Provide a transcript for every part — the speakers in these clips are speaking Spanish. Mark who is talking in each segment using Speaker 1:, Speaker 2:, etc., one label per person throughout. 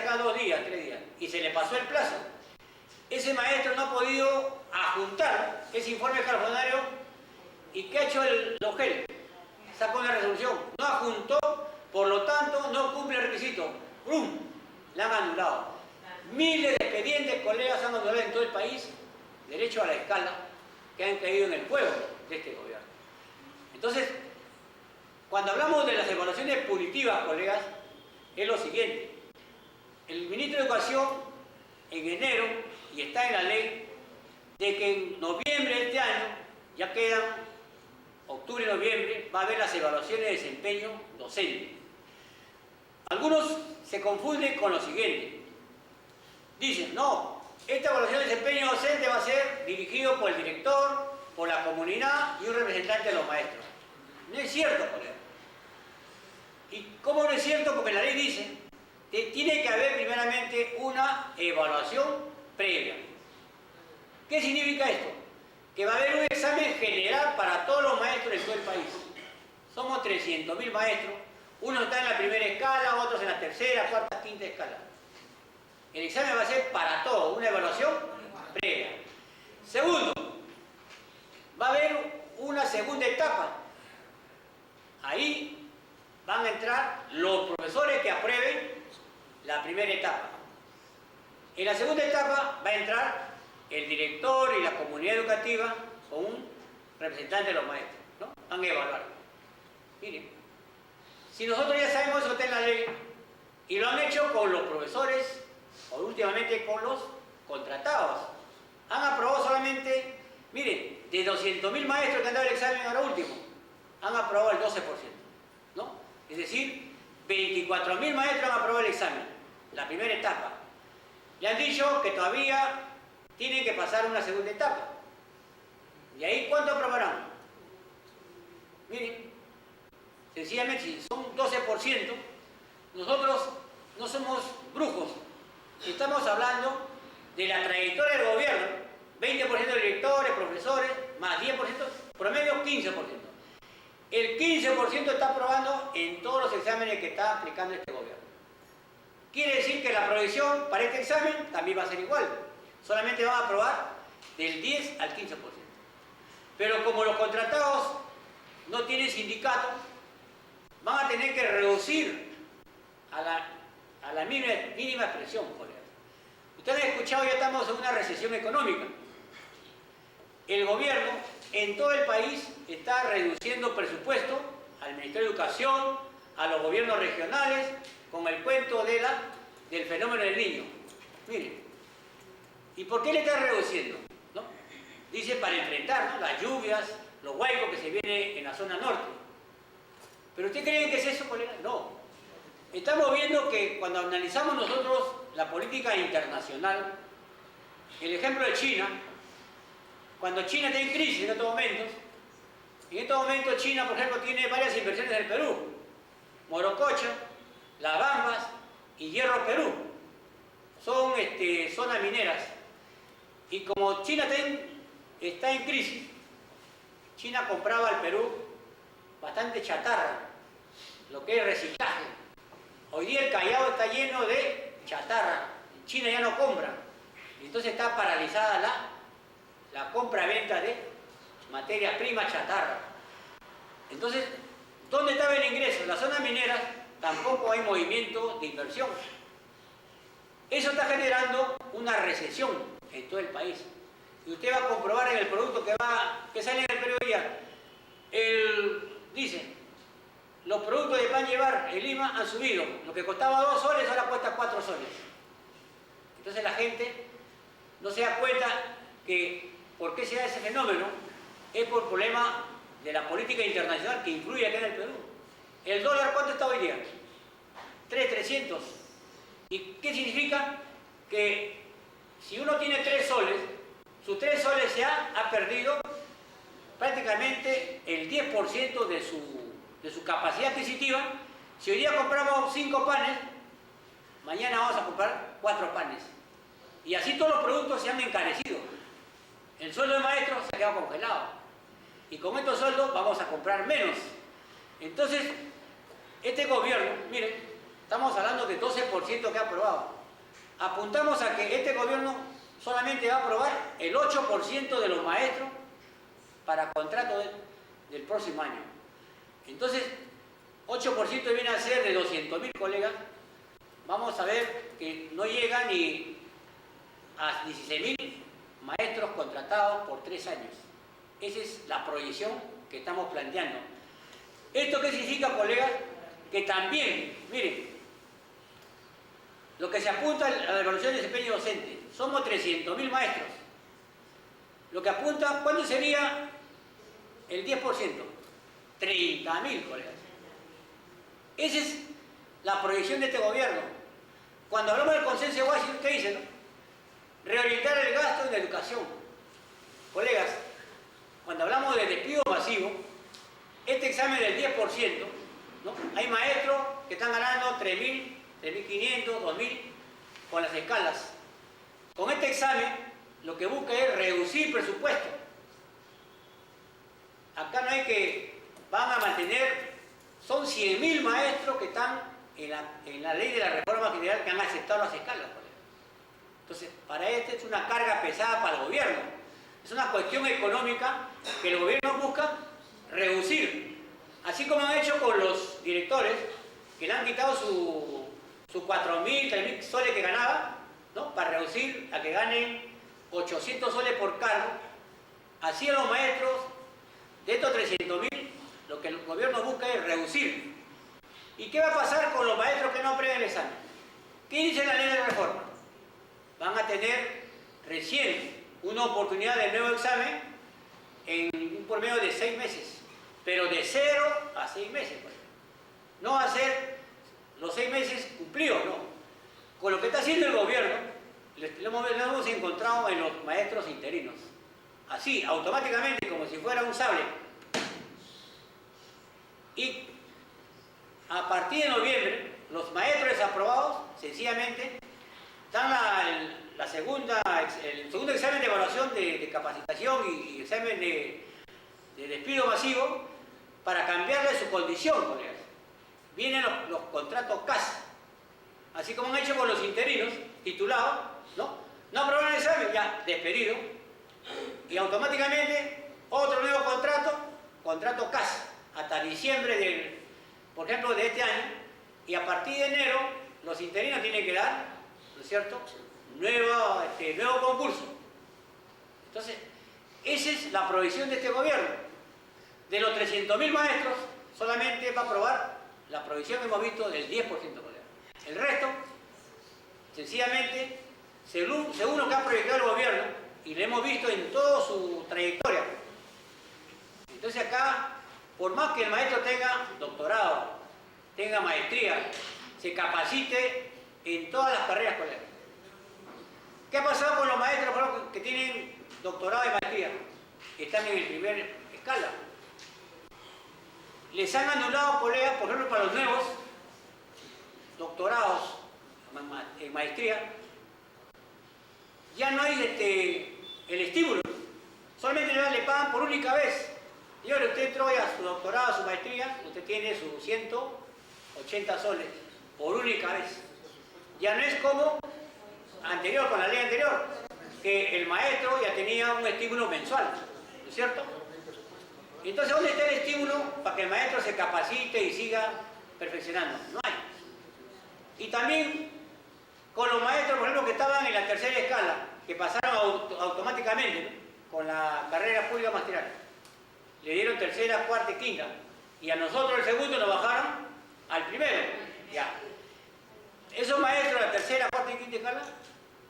Speaker 1: acá 2 días, 3 días, y se le pasó el plazo. Ese maestro no ha podido adjuntar ese informe carbonario. ¿Y qué ha hecho el LOGEL? Sacó una resolución. No adjuntó, por lo tanto, no cumple el requisito. ¡Brum! La han anulado. Miles de expedientes, colegas, han anulado en todo el país, derecho a la escala, que han caído en el juego de este gobierno. Entonces, cuando hablamos de las evaluaciones punitivas, colegas, es lo siguiente. El ministro de Educación, en enero, y está en la ley, de que en noviembre de este año, ya quedan octubre y noviembre, va a haber las evaluaciones de desempeño docente. Algunos se confunden con lo siguiente. Dicen, no, esta evaluación de desempeño docente va a ser dirigido por el director, por la comunidad y un representante de los maestros. No es cierto, colega. ¿Y cómo no es cierto? Porque la ley dice que tiene que haber primeramente una evaluación previa. ¿Qué significa esto? Que va a haber un examen general para todos los maestros de todo el país. Somos 300.000 maestros. Unos están en la primera escala, otros en la tercera, cuarta, quinta escala. El examen va a ser para todos, una evaluación previa. Segundo, va a haber una segunda etapa. Ahí van a entrar los profesores que aprueben la primera etapa. En la segunda etapa va a entrar el director y la comunidad educativa con un representante de los maestros, ¿no? Van a evaluar. Miren, si nosotros ya sabemos eso está en la ley y lo han hecho con los profesores o últimamente con los contratados, han aprobado solamente, miren, de 200.000 maestros que han dado el examen ahora último, han aprobado el 12%, ¿no? Es decir, 24.000 maestros han aprobado el examen, la primera etapa. Le han dicho que todavía tienen que pasar una segunda etapa. ¿Y ahí cuánto aprobarán? Miren, sencillamente, si son 12%, nosotros no somos brujos. Estamos hablando de la trayectoria del gobierno, 20% de directores, profesores, más 10%, promedio 15%. El 15% está aprobando en todos los exámenes que está aplicando este gobierno. Quiere decir que la proyección para este examen también va a ser igual. Solamente van a aprobar del 10 al 15%. Pero como los contratados no tienen sindicato, van a tener que reducir a la mínima expresión, colegas. Ustedes han escuchado, ya estamos en una recesión económica. El gobierno en todo el país está reduciendo presupuesto al Ministerio de Educación, a los gobiernos regionales, con el cuento del fenómeno del niño. Miren, ¿y por qué le está reduciendo? ¿No? Dice para enfrentar, ¿no?, las lluvias, los huaicos que se vienen en la zona norte. ¿Pero ustedes creen que es eso, colega? No. Estamos viendo que cuando analizamos nosotros la política internacional, el ejemplo de China, cuando China está en crisis en estos momentos China, por ejemplo, tiene varias inversiones en el Perú. Morococha, Las Bambas y Hierro Perú. Son zonas mineras. Y como China está en crisis, China compraba al Perú bastante chatarra, lo que es reciclaje. Hoy día el Callao está lleno de chatarra. China ya no compra. Entonces está paralizada la compra-venta de materias primas chatarra. Entonces, ¿dónde estaba el ingreso? En las zonas mineras tampoco hay movimiento de inversión. Eso está generando una recesión en todo el país. Y usted va a comprobar en el producto que sale en el periódico, dice, los productos de pan llevar en Lima han subido. Lo que costaba 2 soles ahora cuesta 4 soles. Entonces la gente no se da cuenta que por qué se da ese fenómeno es por problema de la política internacional que influye acá en el Perú. ¿El dólar cuánto está hoy día? 3.300. ¿Y qué significa? Que si uno tiene 3 soles, sus 3 soles ha perdido prácticamente el 10% de su capacidad adquisitiva. Si hoy día compramos 5 panes, mañana vamos a comprar 4 panes. Y así todos los productos se han encarecido. El sueldo de maestro se ha quedado congelado. Y con estos sueldos vamos a comprar menos. Entonces, este gobierno, miren, estamos hablando de 12% que ha aprobado. Apuntamos a que este gobierno solamente va a aprobar el 8% de los maestros para contrato del próximo año. Entonces, 8% viene a ser de 200.000 colegas. Vamos a ver que no llega ni a 16.000 maestros contratados por 3 años. Esa es la proyección que estamos planteando. ¿Esto qué significa, colegas? Que también, miren, lo que se apunta a la evaluación de desempeño docente, somos 300.000 maestros. Lo que apunta, ¿cuánto sería el 10%? 30.000, colegas. Esa es la proyección de este gobierno. Cuando hablamos del consenso de Washington, ¿qué dice, no? Reorientar el gasto en la educación. Colegas, cuando hablamos de despido masivo, este examen del 10%, ¿no? Hay maestros que están ganando 3.000, 3.500, 2.000 con las escalas. Con este examen, lo que busca es reducir presupuesto. Acá no hay que, van a mantener, son 100.000 maestros que están en la ley de la reforma general que han aceptado las escalas. Entonces, para este es una carga pesada para el gobierno. Es una cuestión económica que el gobierno busca reducir. Así como han hecho con los directores, que le han quitado sus 4.000, 3.000 soles que ganaba, ¿no? Para reducir a que ganen 800 soles por cargo. Así a los maestros, de estos 300.000, lo que el gobierno busca es reducir. ¿Y qué va a pasar con los maestros que no aprueben el examen? ¿Qué dice la ley de reforma? Van a tener recién una oportunidad de nuevo examen en un promedio de 6 meses, pero de 0 a 6 meses. Pues. No va a ser los 6 meses cumplidos, no. Con lo que está haciendo el gobierno, lo hemos encontrado en los maestros interinos. Así, automáticamente, como si fuera un sable. Y a partir de noviembre, los maestros desaprobados, sencillamente, dan el segundo examen de evaluación de capacitación y examen de despido masivo para cambiarle su condición, colegas. Vienen los contratos CAS, así como han hecho con los interinos titulados, ¿no? No aprobaron el examen, ya despedido, y automáticamente otro nuevo contrato CAS, hasta diciembre por ejemplo, de este año, y a partir de enero los interinos tienen que dar, ¿no es cierto?, nuevo concurso. Entonces, esa es la provisión de este gobierno. De los 300.000 maestros, solamente va a aprobar la provisión que hemos visto del 10%. El resto, sencillamente, según lo que ha proyectado el gobierno, y lo hemos visto en toda su trayectoria. Entonces acá, por más que el maestro tenga doctorado, tenga maestría, se capacite en todas las carreras colegas. ¿Qué ha pasado con los maestros, por ejemplo, que tienen doctorado y maestría? Que están en el primer escala. Les han anulado, colegas, por ejemplo, para los nuevos doctorados en maestría, ya no hay el estímulo. Solamente le pagan por única vez. Y ahora usted trae a su doctorado, a su maestría, usted tiene sus 180 soles por única vez. Ya no es como anterior, con la ley anterior, que el maestro ya tenía un estímulo mensual, ¿no es cierto? Entonces, ¿dónde está el estímulo para que el maestro se capacite y siga perfeccionando? No hay. Y también con los maestros, por ejemplo, que estaban en la tercera escala, que pasaron automáticamente, ¿no?, con la carrera pública magisterial. Le dieron tercera, cuarta y quinta. Y a nosotros el segundo nos bajaron al primero. Ya. Esos maestros de la tercera, cuarta y quinta escala,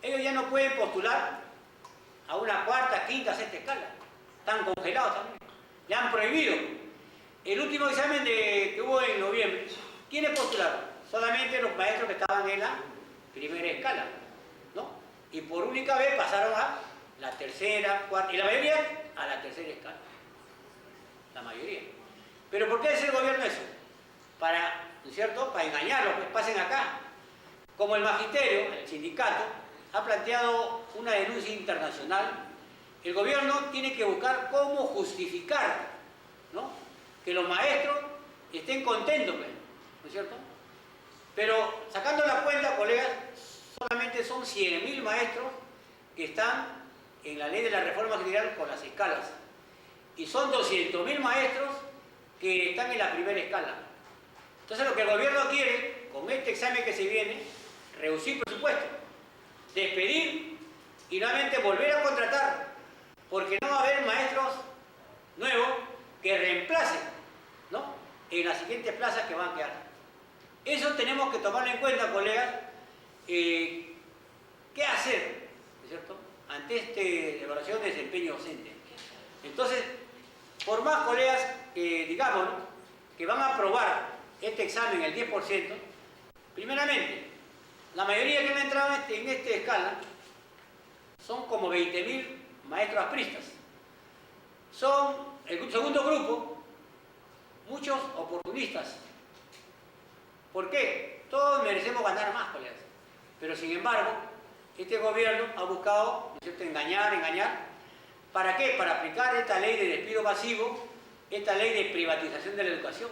Speaker 1: ellos ya no pueden postular a una cuarta, quinta, sexta escala. Están congelados también. Le han prohibido. El último examen que hubo en noviembre, ¿quiénes postularon? Solamente los maestros que estaban en la primera escala, ¿no? Y por única vez pasaron a la tercera, cuarta, y la mayoría a la tercera escala. La mayoría. ¿Pero por qué hace el gobierno eso? Para, ¿no es cierto?, para engañarlos, pues pasen acá. Como el magisterio, el sindicato, ha planteado una denuncia internacional, el gobierno tiene que buscar cómo justificar, ¿no?, que los maestros estén contentos, pues, ¿no es cierto?, Pero sacando la cuenta, colegas, solamente son 100.000 maestros que están en la ley de la reforma general con las escalas. Y son 200.000 maestros que están en la primera escala. Entonces lo que el gobierno quiere, con este examen que se viene, reducir presupuesto, despedir y nuevamente volver a contratar, porque no va a haber maestros nuevos que reemplacen, ¿no?, en las siguientes plazas que van a quedar. Eso tenemos que tomarlo en cuenta, colegas. ¿Qué hacer, ¿no es cierto?, ante esta evaluación de desempeño docente? Entonces, por más, colegas, que digamos, ¿no?, que van a aprobar este examen el 10%, primeramente, la mayoría que han entrado en esta escala son como 20.000 maestros apristas. Son, el segundo grupo, muchos oportunistas. ¿Por qué? Todos merecemos ganar más, colegas. Pero sin embargo, este gobierno ha buscado, ¿no es cierto?, engañar. ¿Para qué? Para aplicar esta ley de despido masivo, esta ley de privatización de la educación,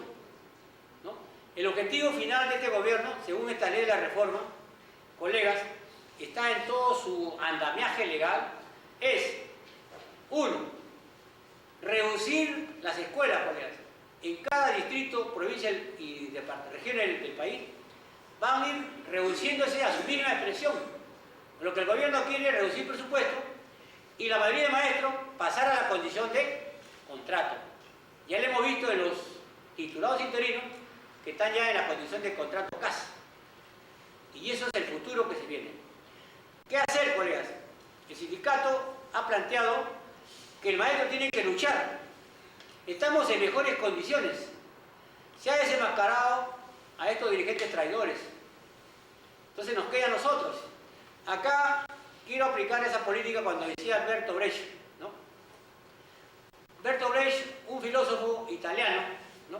Speaker 1: ¿no? El objetivo final de este gobierno, según esta ley de la reforma, colegas, está en todo su andamiaje legal, es, uno, reducir las escuelas, colegas. En cada distrito, provincia y región del país van a ir reduciéndose a su mínima expresión. Lo que el gobierno quiere es reducir presupuesto y la mayoría de maestros pasar a la condición de contrato. Ya lo hemos visto de los titulados interinos que están ya en la condición de contrato CAS. Y eso es el futuro que se viene. ¿Qué hacer, colegas? El sindicato ha planteado que el maestro tiene que luchar. Estamos en mejores condiciones. Se ha desenmascarado a estos dirigentes traidores. Entonces nos queda a nosotros. Acá quiero aplicar esa política cuando decía Bertolt Brecht, ¿no? Bertolt Brecht, un filósofo italiano, ¿no?,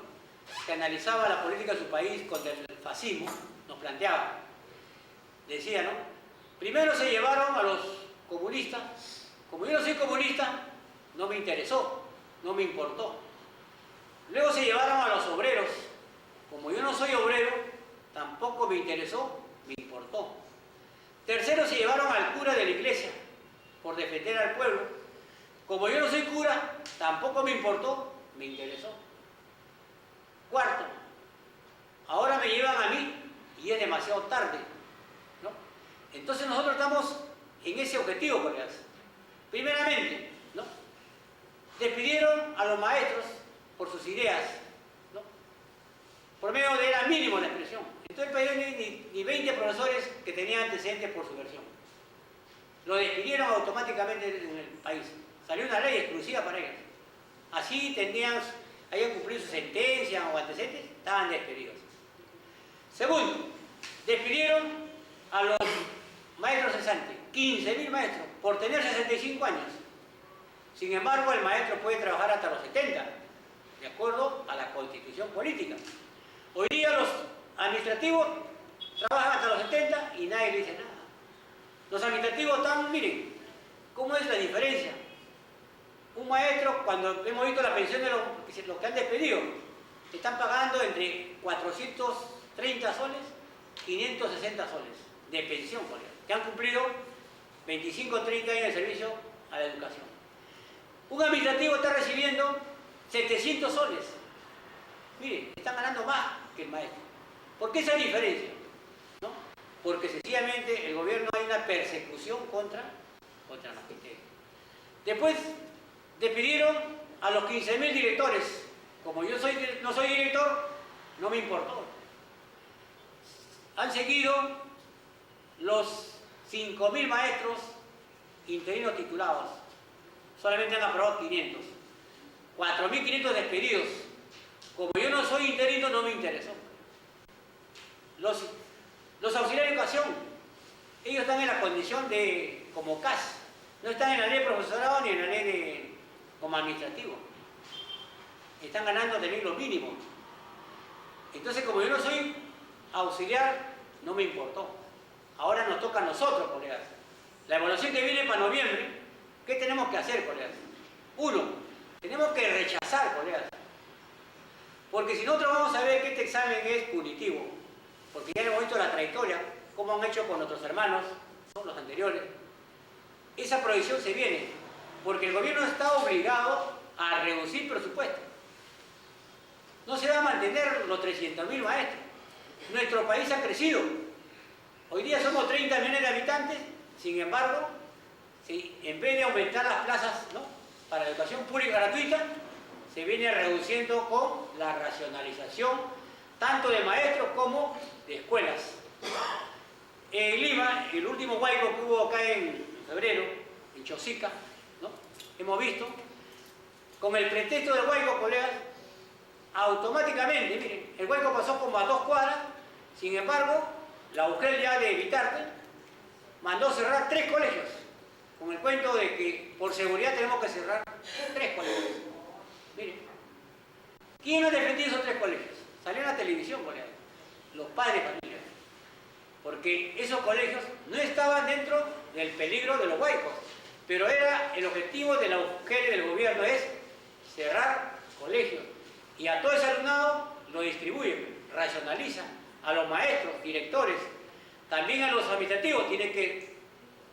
Speaker 1: que analizaba la política de su país contra el fascismo, nos planteaba, decía, ¿no?, primero se llevaron a los comunistas. Como yo no soy comunista, no me interesó, no me importó. Luego se llevaron a los obreros. Como yo no soy obrero, tampoco me interesó, me importó. Tercero, se llevaron al cura de la iglesia por defender al pueblo. Como yo no soy cura, tampoco me importó, me interesó. Cuarto, ahora me llevan a mí y es demasiado tarde, ¿no? Entonces nosotros estamos en ese objetivo, colegas. Primeramente, ¿no?, despidieron a los maestros por sus ideas, ¿no?, por medio de la mínima de expresión. En todo el país no hay ni 20 profesores que tenían antecedentes por su versión. Lo despidieron automáticamente en el país. Salió una ley exclusiva para ellos. Así habían cumplido su sentencia o antecedentes, estaban despedidos. Segundo, despidieron a los maestros cesantes, 15.000 maestros, por tener 65 años. Sin embargo, el maestro puede trabajar hasta los 70, de acuerdo a la constitución política. Hoy día los administrativos trabajan hasta los 70 y nadie le dice nada. Los administrativos están, miren, ¿cómo es la diferencia? Un maestro, cuando hemos visto la pensión de los que han despedido, están pagando entre 430 soles y 560 soles de pensión, que han cumplido 25 o 30 años de servicio a la educación. Un administrativo está recibiendo 700 soles. Mire, están ganando más que el maestro. ¿Por qué esa diferencia? ¿No? Porque sencillamente el gobierno hay una persecución contra los criterios. Después despidieron a los 15.000 directores. Como yo no soy director, no me importó. Han seguido los 5.000 maestros interinos titulados. Solamente han aprobado 500. 4.500 despedidos. Como yo no soy interino, no me interesó. Los auxiliares de educación, ellos están en la condición de como CAS. No están en la ley de profesorado ni en la ley como administrativo. Están ganando también lo mínimo. Entonces, como yo no soy auxiliar, no me importó. Ahora nos toca a nosotros, colegas. La evaluación que viene para noviembre, ¿qué tenemos que hacer, colegas? Uno, tenemos que rechazar, colegas. Porque si nosotros vamos a ver que este examen es punitivo, porque ya hemos visto la trayectoria, cómo han hecho con nuestros hermanos, son los anteriores. Esa prohibición se viene, porque el gobierno está obligado a reducir presupuesto. No se va a mantener los 300.000 maestros. Nuestro país ha crecido. Hoy día somos 30 millones de habitantes, sin embargo, en vez de aumentar las plazas, ¿no?, para la educación pública gratuita, se viene reduciendo con la racionalización tanto de maestros como de escuelas. En Lima, el último huaico que hubo acá en febrero, en Chosica, ¿no?, hemos visto, con el pretexto del huaico, colegas, automáticamente, miren, el huaico pasó como a 2 cuadras, sin embargo, la UGEL ya de Vitarte mandó cerrar 3 colegios, con el cuento de que por seguridad tenemos que cerrar 3 colegios. Miren, ¿quién ha defendido esos 3 colegios? Salió en la televisión, colegas, los padres de familia, porque esos colegios no estaban dentro del peligro de los huaicos, pero era el objetivo de la UGEL y del gobierno es cerrar colegios, y a todo ese alumnado lo distribuyen, racionalizan, a los maestros, directores, también a los administrativos, tienen que,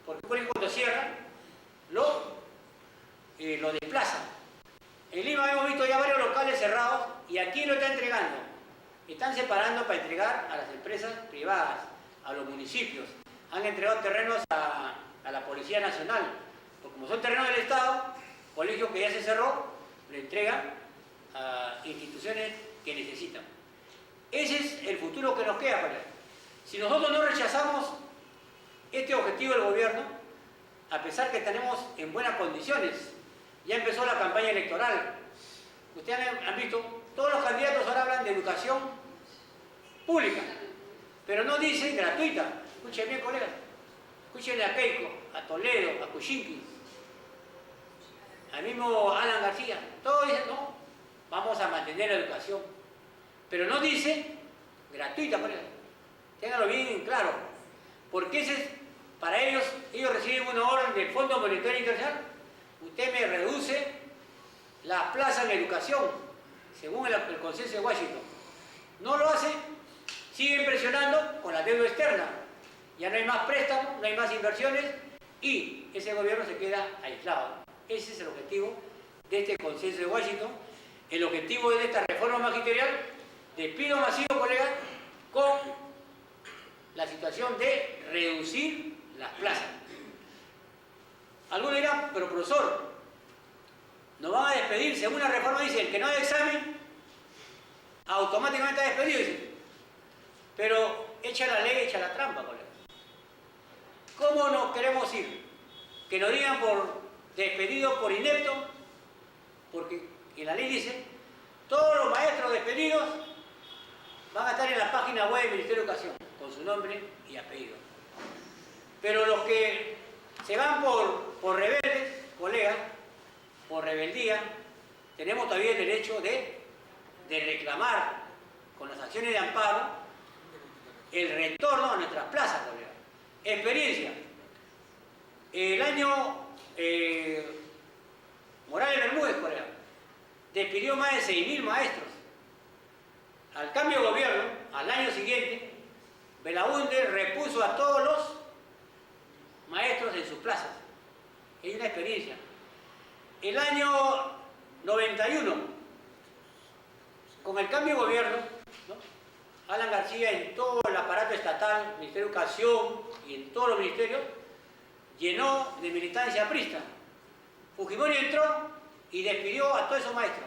Speaker 1: porque por ejemplo cuando cierran, lo desplazan. En Lima hemos visto ya varios locales cerrados, y aquí lo están entregando. Están separando para entregar a las empresas privadas, a los municipios. Han entregado terrenos a la Policía Nacional, porque como son terrenos del Estado, colegio que ya se cerró, lo entregan a instituciones que necesitan. Ese es el futuro que nos queda, colegas. Si nosotros no rechazamos este objetivo del gobierno, a pesar que tenemos en buenas condiciones, ya empezó la campaña electoral. Ustedes han visto, todos los candidatos ahora hablan de educación pública, pero no dicen gratuita. Escuchen bien, colegas. Escuchen a Keiko, a Toledo, a Kuczynski, al mismo Alan García. Todos dicen, no, vamos a mantener la educación. Pero no dice gratuita, colegas. Ténganlo bien claro. Porque ese es, para ellos reciben una orden del Fondo Monetario Internacional. Usted me reduce la plaza en educación, según el consenso de Washington. No lo hace, siguen presionando con la deuda externa. Ya no hay más préstamos, no hay más inversiones y ese gobierno se queda aislado. Ese es el objetivo de este consenso de Washington. El objetivo de esta reforma magisterial, despido masivo, colegas, con la situación de reducir las plazas. Algunos dirán, pero profesor, nos van a despedir. Según la reforma dice, el que no haga examen, automáticamente está despedido, dice. Pero echa la ley, echa la trampa, colega. ¿Cómo nos queremos ir? Que nos digan por despedido por inepto, porque en la ley dice, todos los maestros despedidos van a estar en la página web del Ministerio de Educación, con su nombre y apellido. Pero los que se van por rebeldes, colegas, por rebeldía, tenemos todavía el derecho de reclamar con las acciones de amparo el retorno a nuestras plazas, colegas. Experiencia. El año Morales Bermúdez, colegas, despidió más de 6.000 maestros. Al cambio de gobierno, al año siguiente, Belaúnde repuso a todos los maestros en sus plazas. Es una experiencia. El año 91, con el cambio de gobierno, ¿no?, Alan García en todo el aparato estatal, Ministerio de Educación y en todos los ministerios, llenó de militancia aprista. Fujimori entró y despidió a todos esos maestros.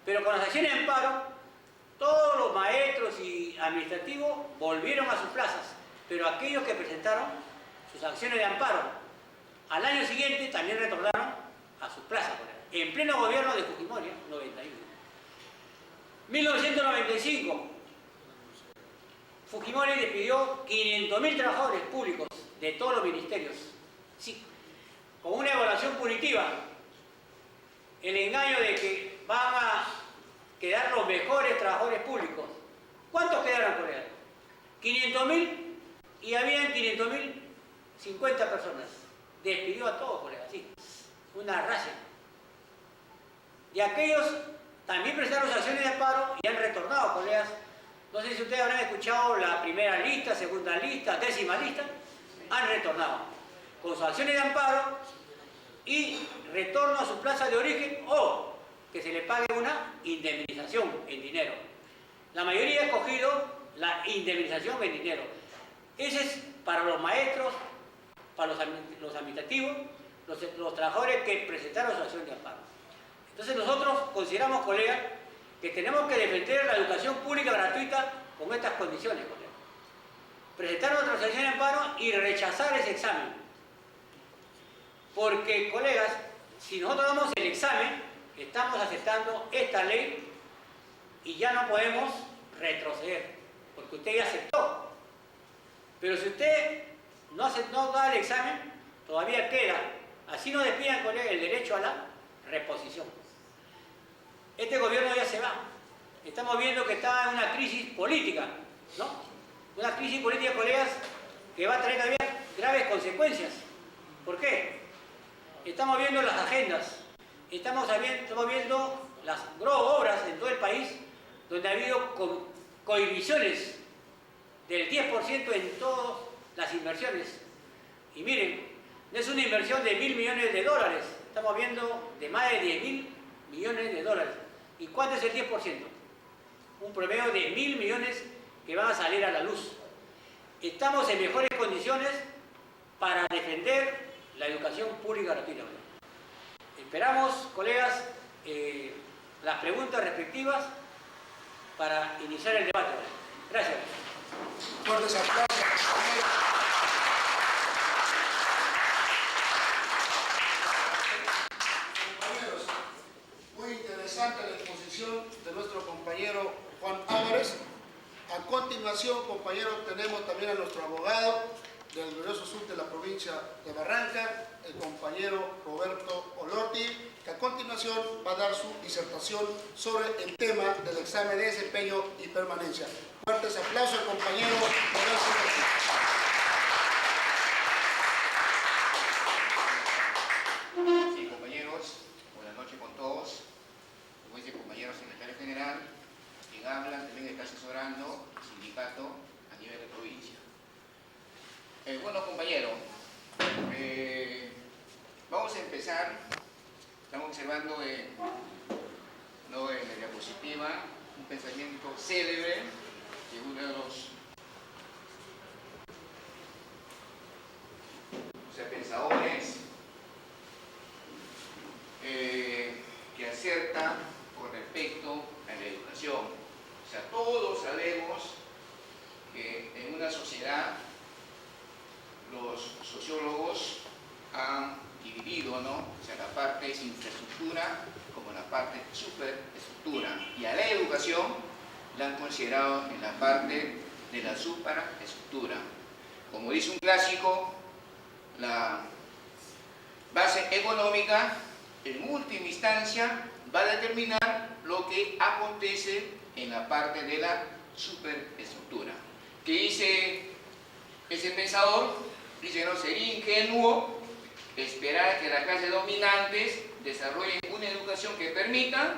Speaker 1: Pero con las acciones de amparo, todos los maestros y administrativos volvieron a sus plazas. Pero aquellos que presentaron sus acciones de amparo, al año siguiente también retornaron a sus plazas, en pleno gobierno de Fujimori, 91. 1995, Fujimori despidió 500.000 trabajadores públicos de todos los ministerios, sí, con una evaluación punitiva, el engaño de que van a quedar los mejores trabajadores públicos. ¿Cuántos quedaron, colegas? 500.000 y habían 500.050 personas. Despidió a todos, colegas, sí, una raza. Y aquellos también prestaron sus acciones de amparo y han retornado, colegas, No sé si ustedes habrán escuchado la primera lista, segunda lista, décima lista. Han retornado con sus acciones de amparo y retorno a su plaza de origen o que se le pague una indemnización en dinero. La mayoría ha escogido la indemnización en dinero. Ese es para los maestros, para los administrativos, los trabajadores que presentaron su acción de amparo. Entonces nosotros consideramos, colegas, que tenemos que defender la educación pública gratuita con estas condiciones, colegas. Presentar nuestra acción de amparo y rechazar ese examen. Porque, colegas, si nosotros damos el examen, estamos aceptando esta ley y ya no podemos retroceder, porque usted ya aceptó. Pero si usted no da el examen, todavía queda, así nos despidan, colegas, el derecho a la reposición. Este gobierno ya se va. Estamos viendo que está en una crisis política, ¿no? Una crisis política, colegas, que va a traer también graves consecuencias. ¿Por qué? Estamos viendo las agendas, estamos viendo las obras en todo el país, donde ha habido cohibiciones del 10% en todas las inversiones. Y miren, no es una inversión de 1.000 millones de dólares, estamos viendo de más de 10.000 millones de dólares. ¿Y cuánto es el 10%? Un promedio de 1.000 millones que van a salir a la luz. Estamos en mejores condiciones para defender la educación pública gratuita. Esperamos, colegas, las preguntas respectivas para iniciar el debate. Gracias.
Speaker 2: Fuertes aplausos. Compañeros, muy interesante la exposición de nuestro compañero Juan Álvarez. A continuación, compañeros, tenemos también a nuestro abogado del Glorioso Sur de la provincia de Barranca, el compañero Roberto Olorti, que a continuación va a dar su disertación sobre el tema del examen de desempeño y permanencia. Fuertes aplausos al compañero Roberto Olorti.
Speaker 3: Sí, compañeros, buenas noches con todos. Como dice el compañero secretario general, quien habla también está asesorando el sindicato a nivel de provincia. Bueno, compañero, vamos a empezar. Estamos observando en la diapositiva un pensamiento célebre de uno de los pensadores que acerta con respecto a la educación. O sea, todos sabemos que en una sociedad los sociólogos han dividido, ¿no? O sea, la parte es infraestructura como la parte superestructura. Y a la educación la han considerado en la parte de la supraestructura. Como dice un clásico, la base económica en última instancia va a determinar lo que acontece en la parte de la superestructura. ¿Qué dice ese pensador? Dice, no, sería ingenuo esperar que las clases dominantes desarrollen una educación que permita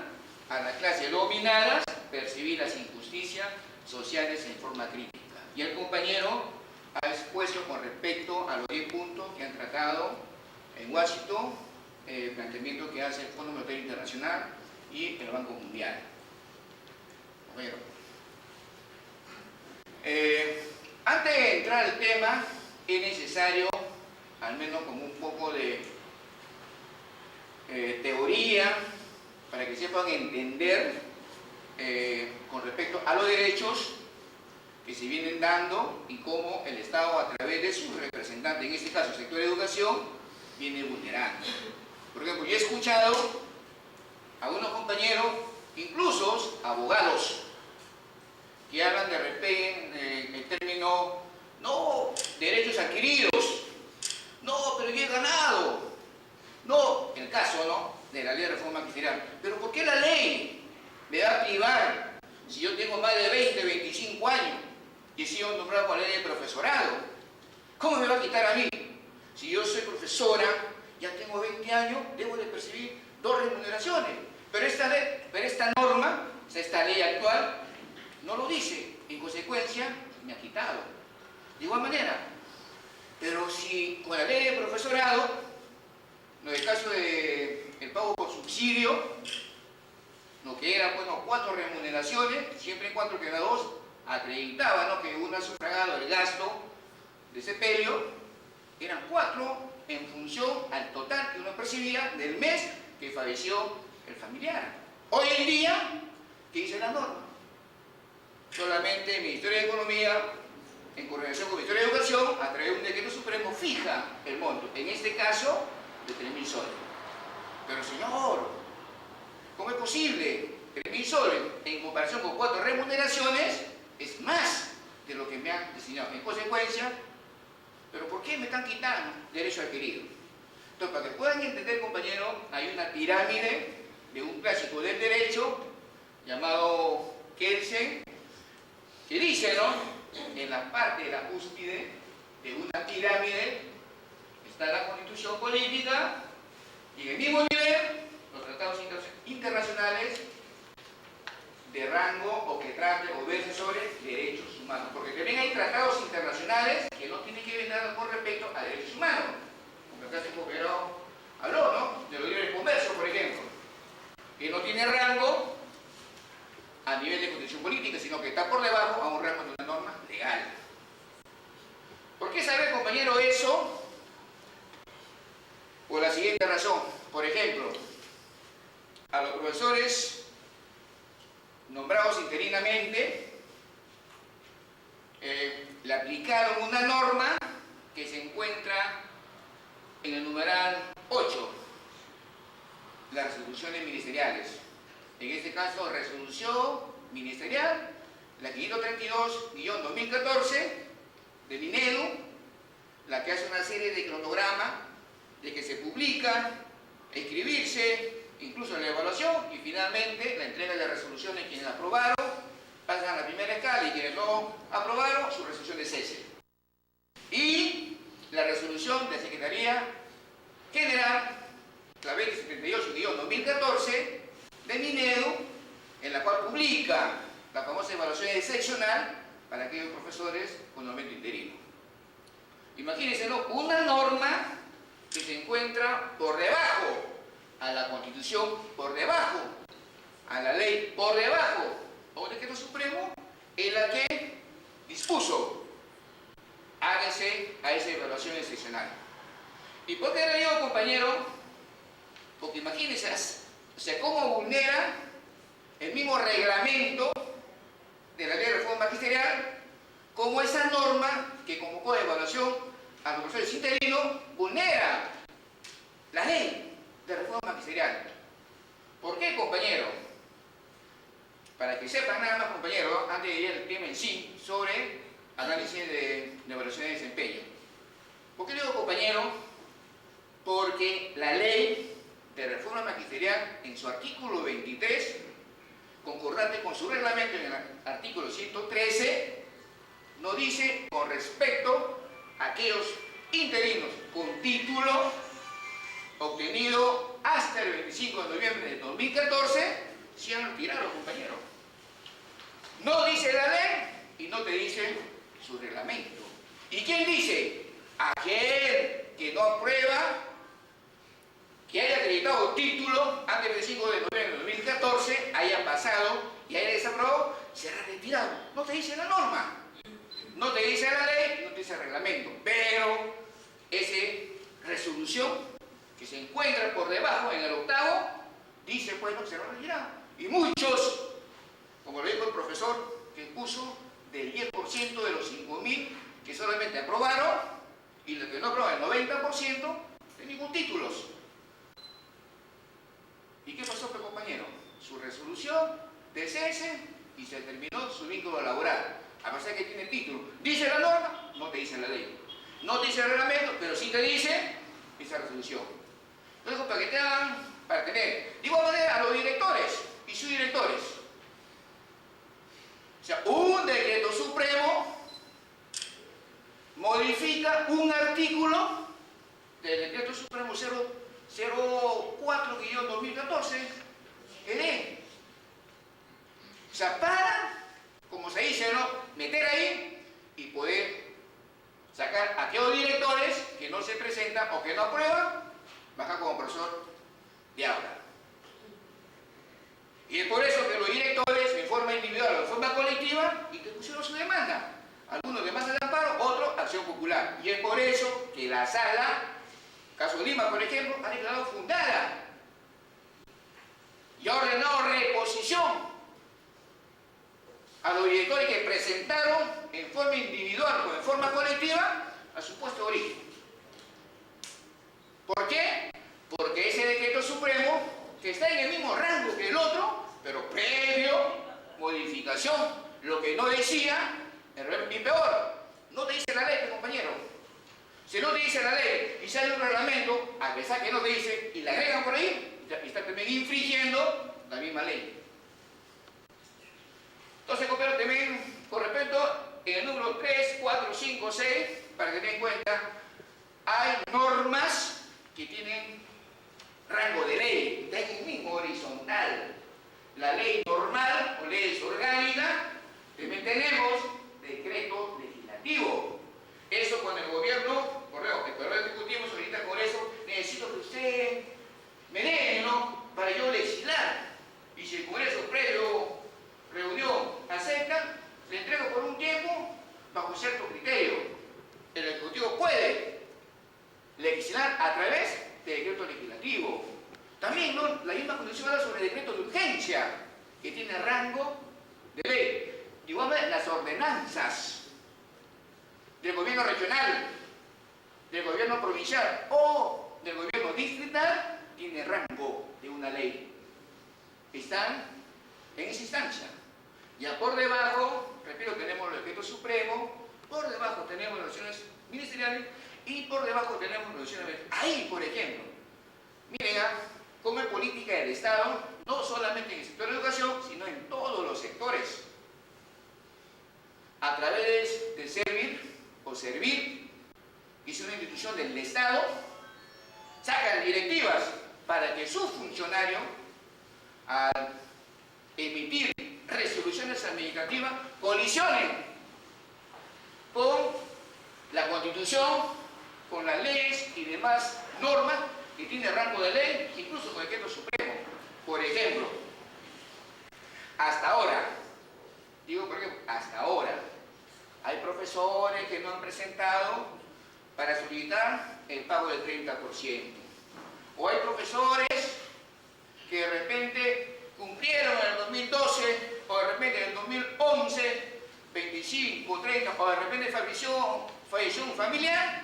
Speaker 3: a las clases dominadas percibir las injusticias sociales en forma crítica. Y el compañero ha expuesto con respecto a los 10 puntos que han tratado en Washington, el planteamiento que hace el Fondo Monetario Internacional y el Banco Mundial. Bueno, antes de entrar al tema, es necesario, al menos como un poco de teoría, para que sepan entender con respecto a los derechos que se vienen dando y cómo el Estado, a través de sus representantes, en este caso el sector de educación, viene vulnerando. Por ejemplo, yo he escuchado a unos compañeros, incluso abogados, que hablan de repente el término, no, derechos adquiridos, no, pero yo he ganado, no, el caso, ¿no?, de la ley de reforma ministerial. Pero ¿por qué la ley me va a privar si yo tengo más de 20, 25 años y he sido nombrado con la ley de profesorado? ¿Cómo me va a quitar a mí? Si yo soy profesora, ya tengo 20 años, debo de percibir 2 remuneraciones. Pero esta norma, esta ley actual, no lo dice. en consecuencia me ha quitado. De igual manera, pero si con la ley de profesorado, en el caso del pago por subsidio, lo que era, bueno, 4 remuneraciones, siempre en cuanto que era 2, acreditaba, ¿no?, que uno ha sufragado el gasto de sepelio, eran 4 en función al total que uno percibía del mes que falleció el familiar. Hoy en día, ¿qué dice la norma? Solamente el Ministerio de Economía, en coordinación con el Ministerio de Educación, a través de un decreto supremo, fija el monto, en este caso, de 3.000 soles. Pero señor, ¿cómo es posible? 3.000 soles, en comparación con 4 remuneraciones, es más de lo que me han destinado. En consecuencia, ¿pero por qué me están quitando derecho adquirido? Entonces, para que puedan entender, compañeros, hay una pirámide de un clásico del derecho llamado Kelsen, que dice, ¿no?, en la parte de la cúspide de una pirámide está la Constitución política y en el mismo nivel los tratados internacionales de rango o que traten o versen sobre derechos humanos. Porque también hay tratados internacionales que no tienen que ver nada con respecto a derechos humanos. Como acá se cooperó, habló, ¿no?, de los libres de comercio, por ejemplo, que no tiene rango a nivel de constitución política, sino que está por debajo a un rango de una norma legal. ¿Por qué saber, compañero, eso? Por la siguiente razón. Por ejemplo, a los profesores nombrados interinamente le aplicaron una norma que se encuentra en el numeral 8, las resoluciones ministeriales. En este caso, resolución ministerial, la 532-2014 de Minedu, la que hace una serie de cronogramas de que se publica, escribirse, incluso la evaluación y finalmente la entrega de las resoluciones. Quienes aprobaron pasan a la primera escala y quienes no aprobaron su resolución de cese. Y la resolución de la Secretaría General, la 2078-2014 de Minedu, en la cual publica la famosa evaluación excepcional para aquellos profesores con aumento interino. Imagínense, ¿no?, una norma que se encuentra por debajo a la Constitución, por debajo a la ley, por debajo a un decreto supremo, en la que dispuso hágase a esa evaluación excepcional. ¿Y por qué le digo, compañero? Porque imagínense, o sea, cómo vulnera el mismo reglamento de la ley de reforma magisterial, como esa norma que convocó de evaluación a los profesores interinos vulnera la ley de reforma magisterial. ¿Por qué, compañero? Para que sepan nada más, compañero, antes de ir al tema en sí, sobre análisis de evaluación de desempeño. ¿Por qué digo, compañero? Porque la ley de reforma magisterial, en su artículo 23, concordante con su reglamento en el artículo 113, nos dice con respecto a aquellos interinos con título obtenido hasta el 25 de noviembre de 2014, se han retirado, compañeros. No dice la ley y no te dice su reglamento. ¿Y quién dice? Aquel que no aprueba, que haya acreditado título antes del 25 de noviembre de 2014, haya pasado y haya desaprobado, será retirado. No te dice la norma, no te dice la ley, no te dice el reglamento, pero esa resolución que se encuentra por debajo en el octavo, dice, bueno, que será retirado. Y muchos, como lo dijo el profesor, que puso del 10% de los 5.000 que solamente aprobaron, y los que no aprobaron el 90%, de ningún título. ¿Y qué pasó, compañero? Su resolución de cese y se terminó su vínculo laboral. A pesar de que tiene título. ¿Dice la norma? No te dice la ley. No te dice el reglamento, pero sí te dice esa resolución. Entonces, para que te hagan, para tener, de igual manera, a los directores y subdirectores. O sea, un decreto supremo modifica un artículo del decreto supremo 04-2014, o sea, para como se dice, ¿no? Meter ahí y poder sacar a aquellos directores que no se presentan o que no aprueban, bajar como profesor de aula. Y es por eso que los directores, en forma individual o en forma colectiva, interpusieron su demanda. Algunos demandan de amparo, otros acción popular. Y es por eso que la sala, caso Lima por ejemplo, ha declarado fundada y ha ordenado reposición a los directores que presentaron en forma individual o en forma colectiva a su puesto de origen. ¿Por qué? Porque ese decreto supremo, que está en el mismo rango que el otro, pero previo modificación, lo que no decía, y peor, no te dice la ley, compañero. Si no te dice la ley y sale un reglamento, a pesar que no te dice, y la agregan por ahí, está también infringiendo la misma ley. Entonces, compañero, también con respecto en el número 3, 4, 5, 6, para que tengan en cuenta, hay normas que tienen rango de ley, está en el mismo horizontal. La ley normal o leyes orgánicas, también tenemos decreto legislativo. Eso cuando el gobierno, el Poder Ejecutivo solicita al Congreso, necesito que usted me dé, ¿no?, para yo legislar. Y si el Congreso previo reunión acepta, le entrego por un tiempo bajo cierto criterio. El Ejecutivo puede legislar a través de decreto legislativo. También, ¿no?, la misma condición habla sobre decreto de urgencia, que tiene rango de ley. De igual manera, las ordenanzas del gobierno regional, del gobierno provincial o del gobierno distrital tiene rango de una ley. Están en esa instancia. Ya por debajo, repito, tenemos el decreto supremo, por debajo tenemos las acciones ministeriales y por debajo tenemos las acciones. Ahí, por ejemplo, miren cómo en política del Estado, no solamente en el sector de educación, sino en todos los sectores, a través de servir o servir, que es una institución del Estado, sacan directivas para que sus funcionarios, al emitir resoluciones administrativas, colisionen con la Constitución, con las leyes y demás normas que tiene rango de ley, incluso con el decreto supremo. Por ejemplo, hasta ahora, hasta ahora, hay profesores que no han presentado para solicitar el pago del 30%. O hay profesores que de repente cumplieron en el 2012, o de repente en el 2011, 25, 30, o de repente falleció un familiar,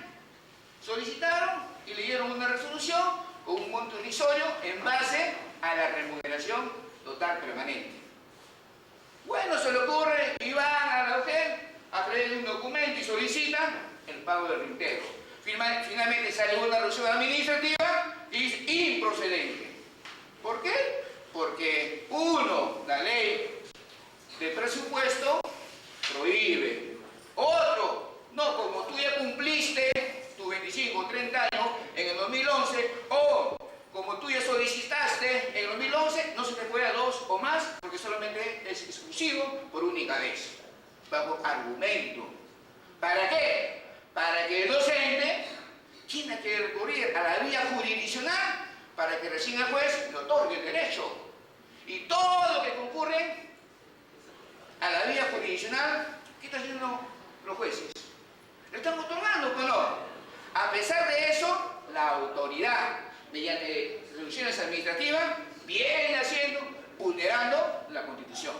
Speaker 3: solicitaron y le dieron una resolución con un monto irrisorio en base a la remuneración total permanente. Bueno, se le ocurre y van a la hotel a traer un documento y solicitan el pago del reintegro. Finalmente sale una resolución administrativa y es improcedente. ¿Por qué? Porque uno, la ley de presupuesto prohíbe. Otro, no, como tú ya cumpliste tus 25 o 30 años en el 2011, o como tú ya solicitaste en el 2011, no se te puede dar 2 o más, porque solamente es exclusivo por única vez. Bajo argumento. ¿Para qué? Para que el docente tenga que recurrir a la vía jurisdiccional para que recién el juez le otorgue el derecho. Y todo lo que concurre a la vía jurisdiccional, ¿qué están haciendo los jueces? ¿Le están otorgando o no? A pesar de eso, la autoridad, mediante resoluciones administrativas, viene haciendo, vulnerando la Constitución.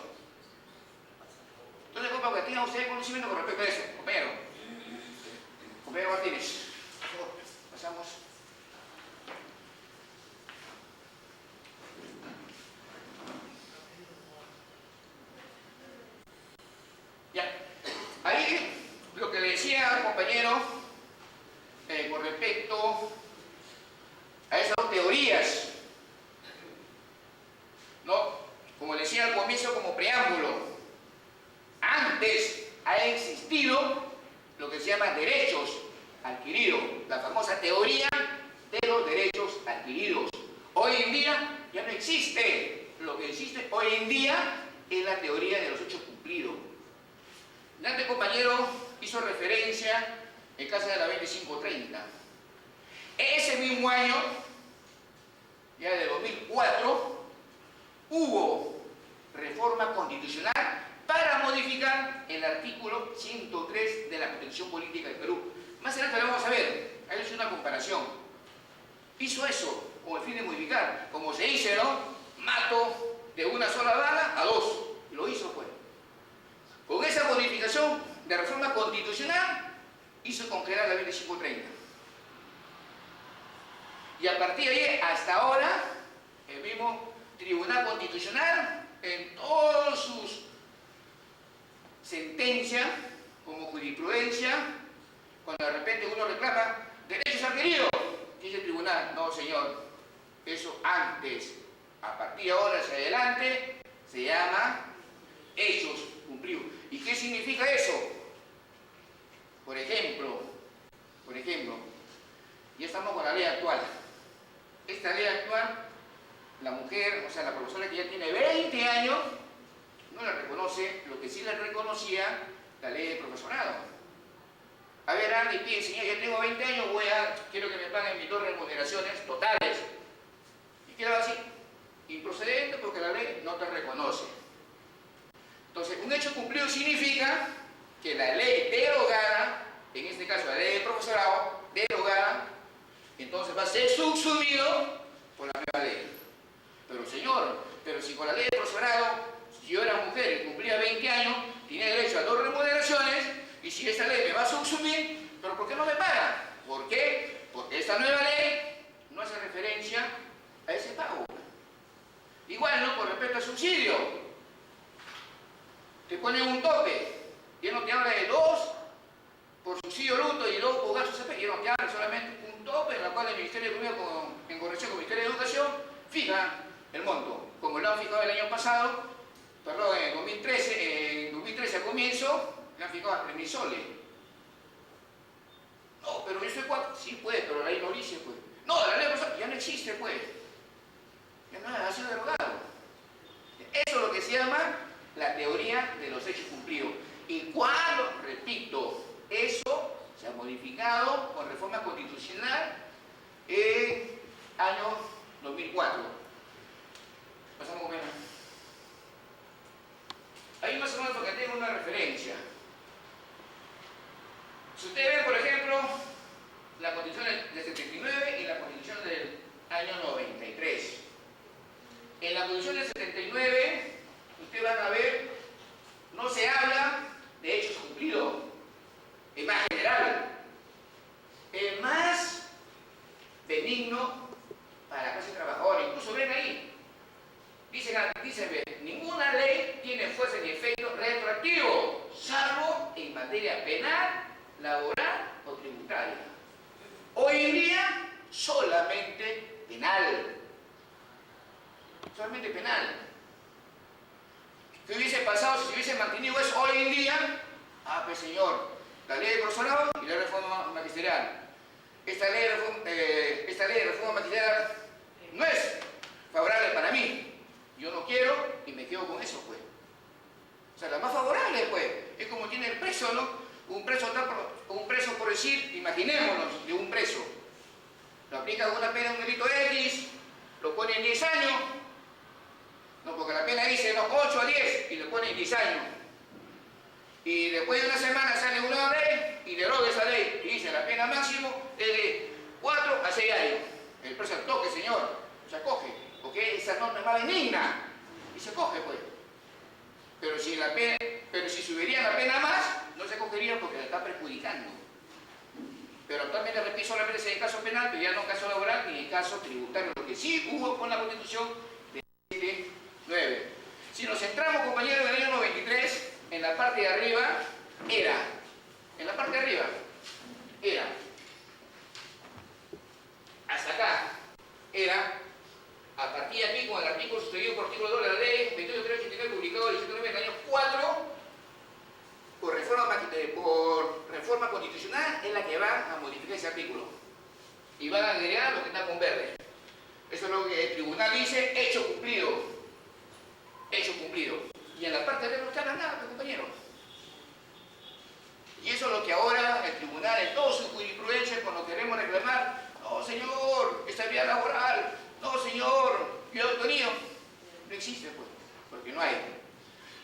Speaker 3: Entonces, para que tengan ustedes conocimiento con respecto a eso, compañero. Compañero Martínez, por favor, pasamos. Ya, ahí lo que le decía al compañero con respecto a esas dos teorías, ¿no? Como decía al comienzo como preámbulo, antes ha existido lo que se llama derechos adquiridos, la famosa teoría de los derechos adquiridos. Hoy en día ya no existe. Lo que existe hoy en día es la teoría de los hechos cumplidos. Este compañero hizo referencia en caso de la 2530. Ese mismo año, ya de 2004, hubo reforma constitucional para modificar el artículo 103 de la Constitución Política del Perú. Más adelante lo vamos a ver, ahí es una comparación. Hizo eso con el fin de modificar, como se dice, ¿no? Mato de una sola bala a dos. Lo hizo, pues. Con esa modificación de reforma constitucional, hizo congelar la 2530. Y a partir de ahí, hasta ahora, el mismo Tribunal Constitucional, en todas sus sentencias, como jurisprudencia, cuando de repente uno reclama derechos adquiridos, dice el tribunal, no señor, eso antes, a partir de ahora hacia adelante, se llama hechos cumplidos. ¿Y qué significa eso? Por ejemplo, ya estamos con la ley actual. Esta ley actual, la mujer, o sea, la profesora que ya tiene 20 años, no la reconoce lo que sí le reconocía la ley de profesorado. A ver, Andy, pide, señor, yo tengo 20 años, quiero que me paguen mis 2 remuneraciones totales. ¿Y qué le va a decir? Improcedente porque la ley no te reconoce. Entonces, un hecho cumplido significa que la ley derogada, en este caso la ley de profesorado, derogada, entonces va a ser subsumido por la nueva ley. Pero señor, si con la ley de profesorado, si yo era mujer y cumplía 20 años, tenía derecho a 2 remuneraciones, y si esta ley me va a subsumir, ¿pero por qué no me paga? ¿Por qué? Porque esta nueva ley no hace referencia a ese pago. Igual, ¿no? Con respecto al subsidio, te ponen un tope, y no te habla de 2 por subsidio bruto y luego por gastos CP, y no te habla solamente un tope en la cual el Ministerio de Economía, en coordinación con el Ministerio de Educación, fija el monto. Como lo han fijado el año pasado, perdón, en 2013 al comienzo, le han fijado a 3.000 soles. No, pero yo soy 4. Sí, pues, pero la ley no dice, pues. No, la ley ya no existe, pues. Ya no ha sido derogado. Eso es lo que se llama la teoría de los hechos cumplidos. Y cuando, repito, eso se ha modificado con reforma constitucional en año 2004. Pasamos con menos. Ahí más o menos porque tengo una referencia. Si ustedes ven, por ejemplo, la Constitución del 79 y la Constitución del año 93. En la Constitución del 79, ustedes van a ver, no se habla de hechos cumplidos. Es más general. Es más benigno para la clase trabajadora. Incluso ven ahí. Dicen, ninguna ley tiene fuerza ni efecto retroactivo, salvo en materia penal, laboral o tributaria. Hoy en día, solamente penal. Solamente penal. ¿Qué hubiese pasado si se hubiese mantenido eso hoy en día? Ah, pues señor, la ley de profesorado y la reforma magisterial. Esta ley de reforma magisterial no es favorable para mí. Yo no quiero y me quedo con eso, pues. O sea, la más favorable, pues, es como tiene el preso, ¿no? Un preso por decir, imaginémonos, de un preso. Lo aplica con una pena, un delito X, lo pone en 10 años. No, porque la pena dice, no, 8 a 10, y le pone en 10 años. Y después de una semana sale una nueva ley y deroga esa ley. Y dice, la pena máximo es de 4 a 6 años. El preso al toque, señor, se acoge. Porque esa norma es más benigna y se coge, pues. Pero si subiría la pena más, no se cogería porque la está perjudicando. Pero actualmente, repito, solamente es en caso penal, pero ya no en caso laboral ni en caso tributario, lo que sí hubo con la Constitución de 79. Si nos centramos, compañeros, en el año 93, en la parte de arriba era, hasta acá, era, a partir de aquí, con el artículo suscrito por artículo 2 de la ley 28.389, publicado el 19 del año 4, por reforma constitucional, es la que va a modificar ese artículo. Y van a agregar lo que está con verde. Eso es lo que el tribunal dice, hecho cumplido. Hecho cumplido. Y en la parte de arriba no está nada, compañeros. Y eso es lo que ahora el tribunal, en toda su jurisprudencia, cuando queremos reclamar, no señor, estabilidad laboral, no señor, y autoría, no existe, pues, porque no hay.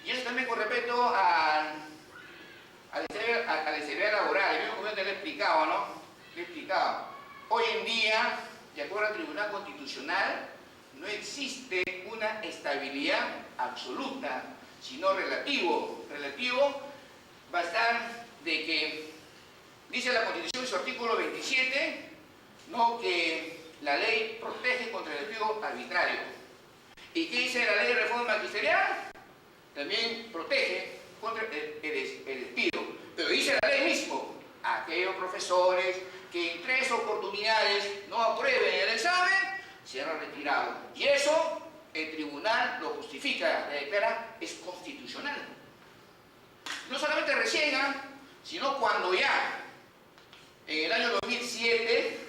Speaker 3: Y eso también con respecto a la estabilidad laboral, el mismo gobierno le he explicado, ¿no? Le he explicado. Hoy en día, de acuerdo al Tribunal Constitucional, no existe una estabilidad absoluta, sino relativo. Relativo va a estar de que, dice la Constitución en su artículo 27, ¿no?, que la ley protege contra el despido arbitrario. ¿Y qué dice la ley de reforma magisterial? También protege contra el despido. Pero dice la ley mismo, aquellos profesores que en 3 oportunidades no aprueben el examen, serán retirados. Y eso el tribunal lo justifica, le declara, es constitucional. No solamente recién, sino cuando ya, en el año 2007,